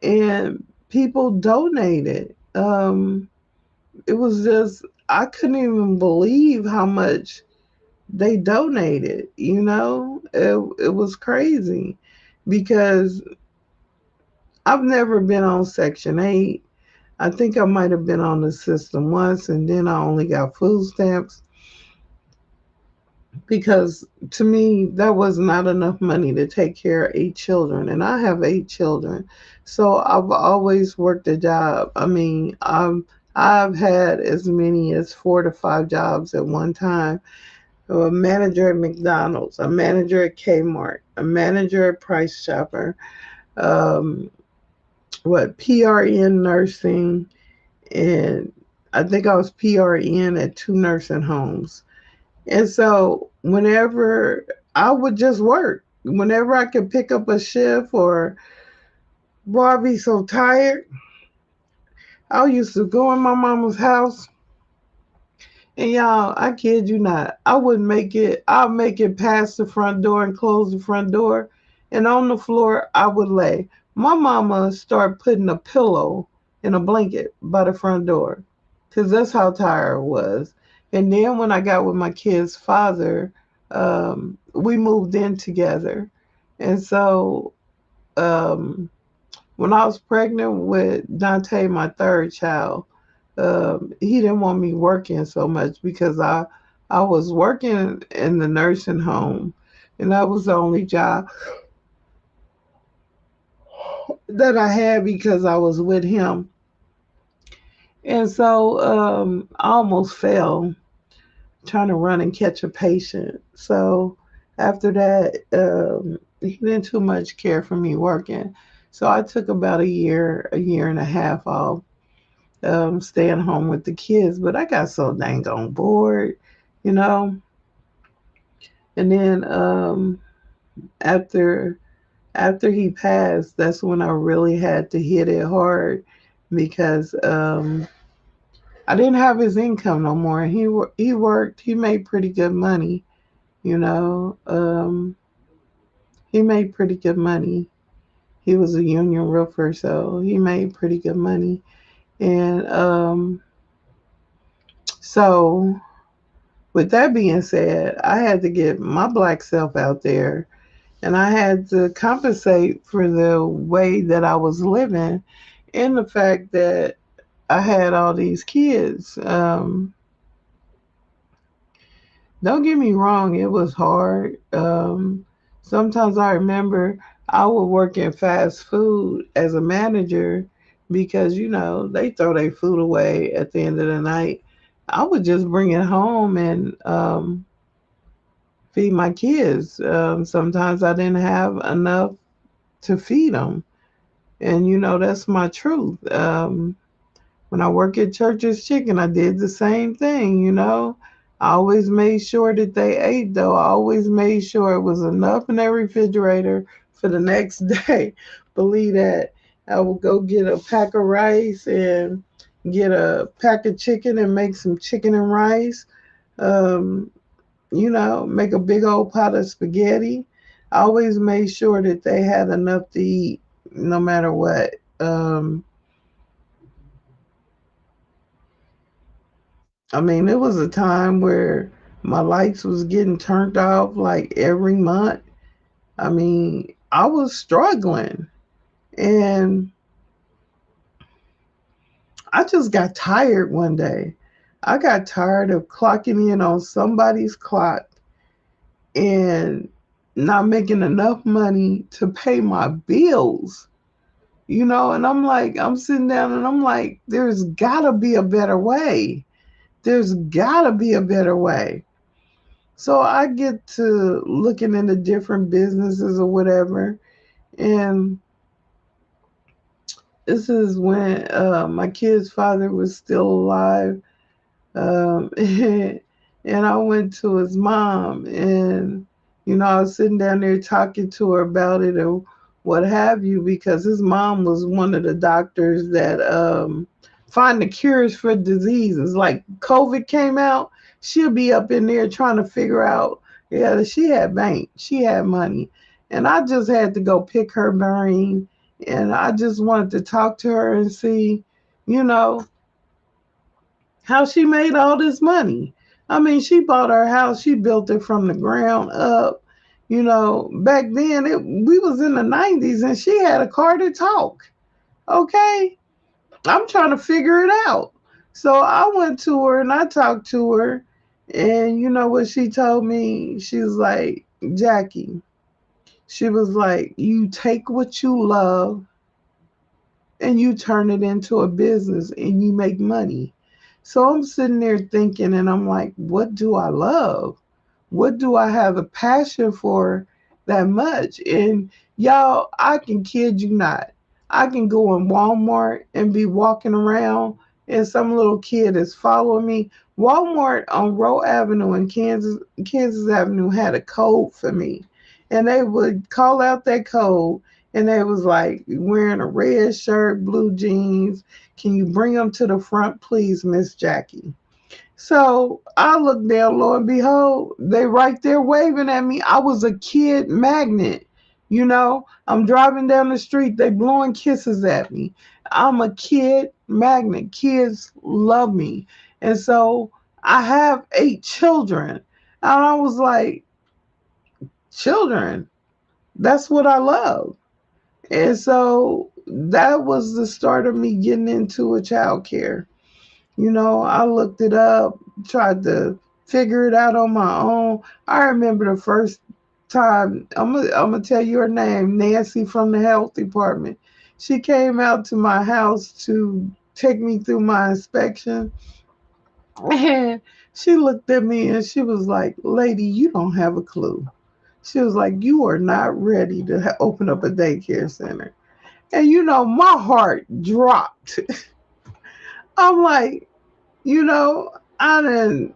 and people donated. It was just I couldn't even believe how much they donated. It was crazy because I've never been on Section 8. I think I might have been on the system once, and then I only got food stamps because to me that was not enough money to take care of 8 children, and I have 8 children. So I've always worked a job. I mean, I've had as many as 4 to 5 jobs at one time. A manager at McDonald's, a manager at Kmart, a manager at Price Chopper, um, PRN nursing, and I think I was PRN at 2 nursing homes. And so whenever I would just work, whenever I could pick up a shift, or boy, I'd be so tired. I used to go in my mama's house, and y'all, I kid you not, I wouldn't make it. I'll make it past the front door and close the front door, and on the floor I would lay. My mama started putting a pillow and a blanket by the front door, because that's how tired I was. And then when I got with my kid's father, we moved in together, and so um, when I was pregnant with Dante, my third child, he didn't want me working so much because I was working in the nursing home, and that was the only job that I had because I was with him. And so I almost fell trying to run and catch a patient. So after that, he didn't too much care for me working. So I took about a year and a half off, staying home with the kids. But I got so dang on bored, you know. And then after after he passed, that's when I really had to hit it hard because I didn't have his income no more. He worked. He made pretty good money, you know. He made pretty good money. He was a union roofer, so he made pretty good money. And so, with that being said, I had to get my black self out there, and I had to compensate for the way that I was living, and the fact that I had all these kids. Don't get me wrong, it was hard. Sometimes I remember I would work in fast food as a manager because, they throw their food away at the end of the night. I would just bring it home and feed my kids. Sometimes I didn't have enough to feed them. And, that's my truth. When I work at Church's Chicken, I did the same thing. I always made sure that they ate, though. I always made sure it was enough in their refrigerator for the next day. Believe that. I would go get a pack of rice and get a pack of chicken and make some chicken and rice. Um, make a big old pot of spaghetti. I always made sure that they had enough to eat no matter what. I mean, it was a time where my lights was getting turned off like every month. I mean, I was struggling, and I just got tired one day. I got tired of clocking in on somebody's clock and not making enough money to pay my bills. And I'm sitting down and I'm like, there's gotta be a better way. There's gotta be a better way. So I get to looking into different businesses or whatever. And this is when my kid's father was still alive. And I went to his mom, and I was sitting down there talking to her about it or what have you, because his mom was one of the doctors that find the cures for diseases. Like COVID came out, she'll be up in there trying to figure out. Yeah, she had bank, she had money, and I just had to go pick her brain, and I just wanted to talk to her and see, you know how she made all this money. I mean, she bought her house, she built it from the ground up. Back then we was in the 90s and she had a car to talk. Okay? I'm trying to figure it out. So I went to her and I talked to her, and you know what she told me? She was like, "Jackie," she was like, "you take what you love and you turn it into a business and you make money." So I'm sitting there thinking, and I'm like, what do I love? What do I have a passion for that much? And y'all, I can kid you not. I can go in Walmart and be walking around, and some little kid is following me. Walmart on Roe Avenue in Kansas Avenue had a code for me. And they would call out that code, and they was like wearing a red shirt, blue jeans. Can you bring them to the front, please, Miss Jackie? So I looked down, lo and behold, they right there waving at me. I was a kid magnet. I'm driving down the street, they blowing kisses at me. I'm a kid magnet. Kids love me. And so I have 8 children. And I was like, children, that's what I love. And so that was the start of me getting into a child care. I looked it up, tried to figure it out on my own. I remember the first time, I'm gonna tell you her name, Nancy from the health department. She came out to my house to take me through my inspection. And she looked at me and she was like, "Lady, you don't have a clue." She was like, "You are not ready to open up a daycare center." And my heart dropped. I'm like, you know, I didn't,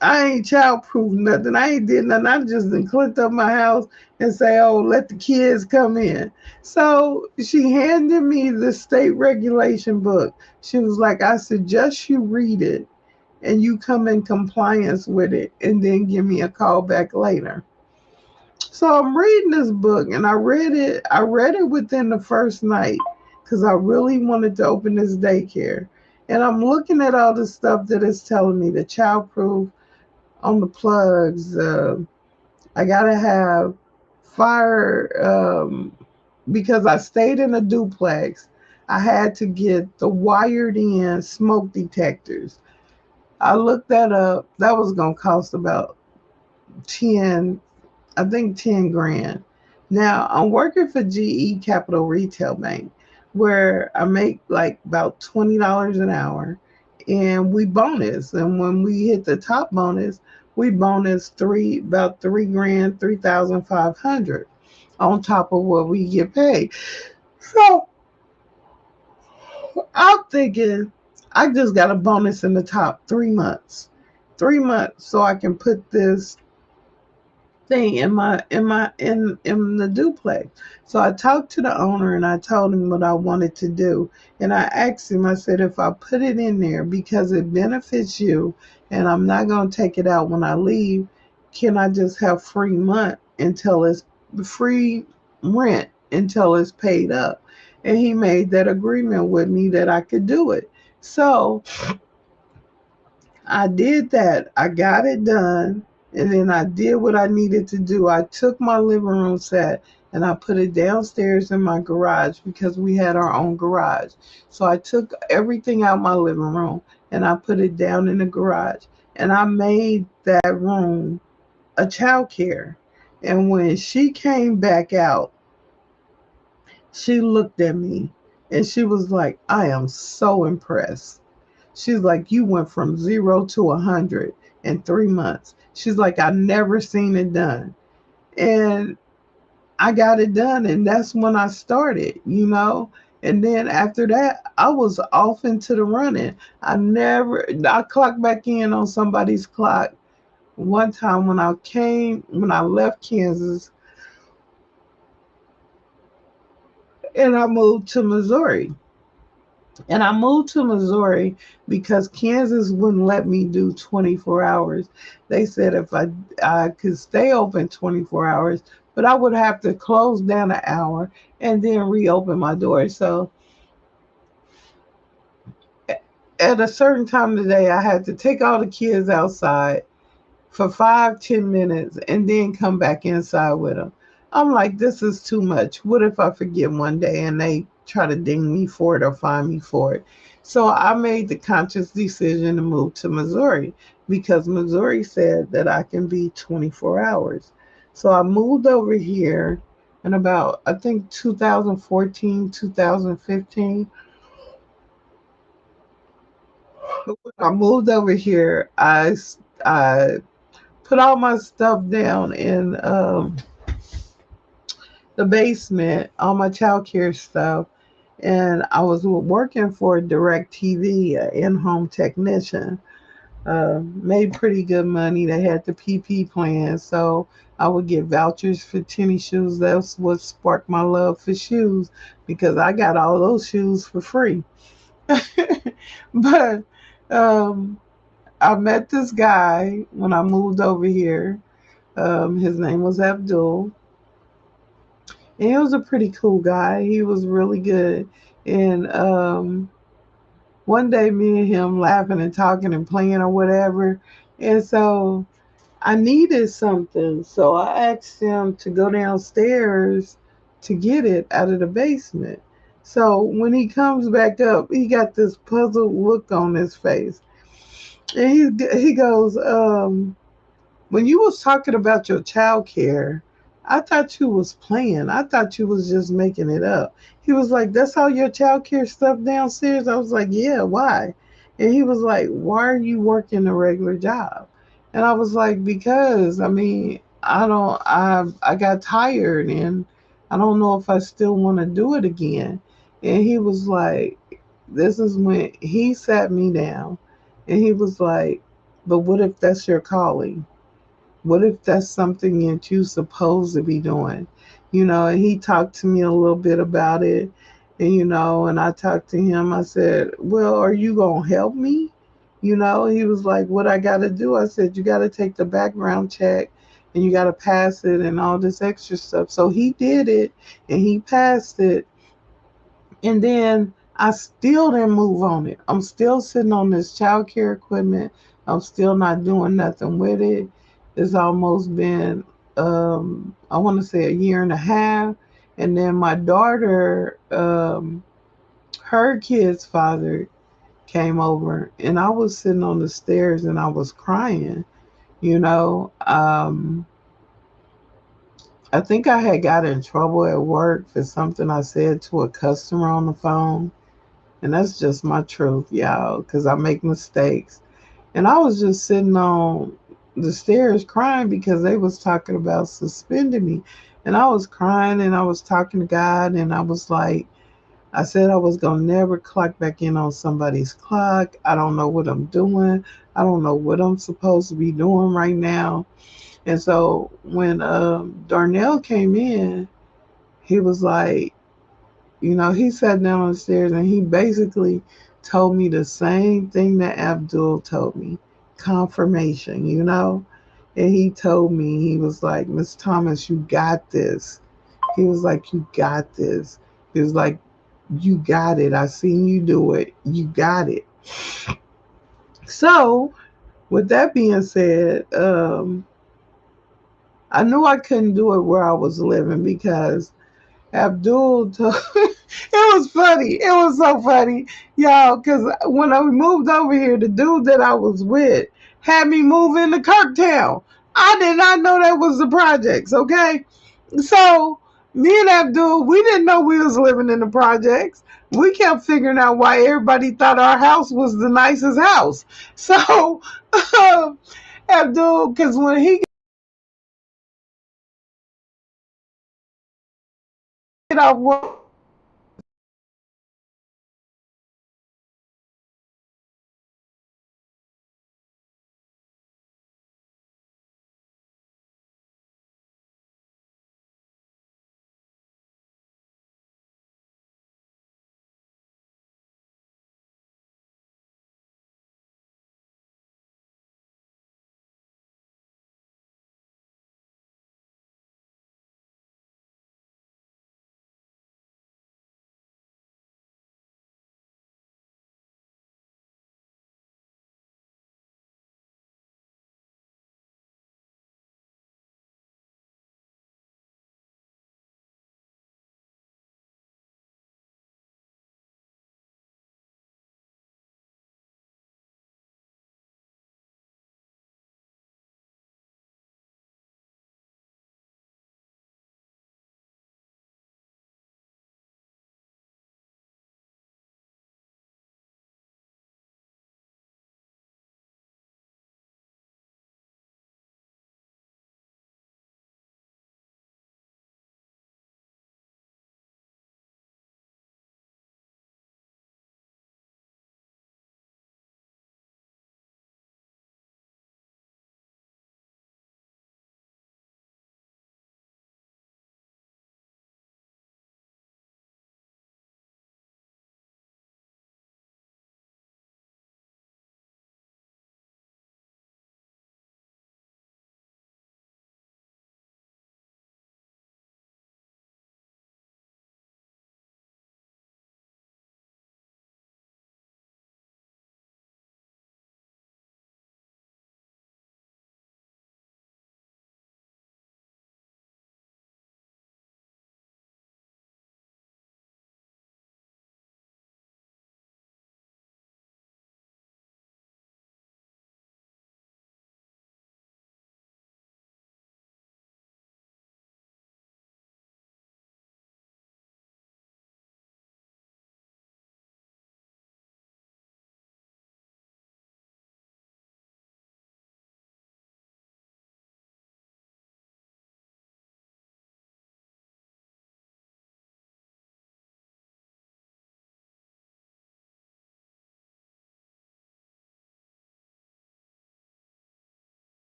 I ain't childproof nothing. I ain't did nothing. I just done clicked up my house and say, "Oh, let the kids come in." So she handed me the state regulation book. She was like, "I suggest you read it and you come in compliance with it and then give me a call back later." So I'm reading this book, and I read it. I read it within the first night because I really wanted to open this daycare. And I'm looking at all the stuff that it's telling me, the childproof on the plugs. I gotta have fire, because I stayed in a duplex. I had to get the wired in smoke detectors. I looked that up. That was gonna cost about 10, I think 10 grand. Now I'm working for GE Capital Retail Bank, where I make like about $20 an hour, and we bonus. And when we hit the top bonus, we bonus about 3 grand, 3,500 on top of what we get paid. So I'm thinking I just got a bonus in the top 3 months. 3 months so I can put this thing in the duplex. So I talked to the owner and I told him what I wanted to do. And I asked him, I said, if I put it in there because it benefits you and I'm not gonna take it out when I leave, can I just have free rent until it's paid up? And he made that agreement with me that I could do it. So I did that. I got it done. And then I did what I needed to do. I took my living room set and I put it downstairs in my garage because we had our own garage. So I took everything out my living room and I put it down in the garage. And I made that room a child care. And when she came back out, she looked at me and she was like, "I am so impressed." She's like, "You went from 0 to 100 in 3 months. She's like, I never seen it done. And I got it done, and that's when I started, you know. And then after that, I was off into the running. I clocked back in on somebody's clock one time when I left Kansas and I moved to Missouri. And I moved to Missouri because Kansas wouldn't let me do 24 hours. They said if I could stay open 24 hours, but I would have to close down an hour and then reopen my door. So at a certain time of the day, I had to take all the kids outside for 5, 10 minutes and then come back inside with them. I'm like, this is too much. What if I forget one day and they try to ding me for it or find me for it? So I made the conscious decision to move to Missouri because Missouri said that I can be 24 hours. So I moved over here in about, I think, 2014, 2015. When I moved over here, I put all my stuff down in the basement, all my childcare stuff, and I was working for DirecTV, an in-home technician. Made pretty good money. They had the PP plan, so I would get vouchers for tennis shoes. That's what sparked my love for shoes because I got all those shoes for free. But um, I met this guy when I moved over here. His name was Abdul, and he was a pretty cool guy. He was really good. And one day, me and him laughing and talking and playing or whatever. And so I needed something. So I asked him to go downstairs to get it out of the basement. So when he comes back up, he got this puzzled look on his face. And he goes, when you was talking about your child care, I thought you was playing. I thought you was just making it up. He was like, that's all your child care stuff downstairs? I was like, yeah, why? And he was like, why are you working a regular job? And I was like, because I mean, I got tired and I don't know if I still want to do it again. And he was like, this is when he sat me down and he was like, but what if that's your calling? What if that's something that you supposed to be doing? And he talked to me a little bit about it. And I talked to him. I said, well, are you going to help me? He was like, what I got to do? I said, you got to take the background check and you got to pass it and all this extra stuff. So he did it and he passed it. And then I still didn't move on it. I'm still sitting on this child care equipment. I'm still not doing nothing with it. It's almost been, I want to say, a year and a half. And then my daughter, her kid's father came over, and I was sitting on the stairs and I was crying. You know, I think I had got in trouble at work for something I said to a customer on the phone. And that's just my truth, y'all, because I make mistakes. And I was just sitting on the stairs crying because they was talking about suspending me. And I was crying and I was talking to God and I was like, I said I was going to never clock back in on somebody's clock. I don't know what I'm doing. I don't know what I'm supposed to be doing right now. And so when Darnell came in, he was like, he sat down on the stairs and he basically told me the same thing that Abdul told me, confirmation. And he told me, he was like, Miss Thomas, you got this. He was like, you got this. He was like, you got it. I seen you do it. You got it. So with that being said, I knew I couldn't do it where I was living because Abdul told, it was funny. It was so funny, y'all, because when I moved over here, the dude that I was with had me move into Kirktown. I did not know that was the projects, okay? So me and Abdul, we didn't know we was living in the projects. We kept figuring out why everybody thought our house was the nicest house. So Abdul, because when he get off work,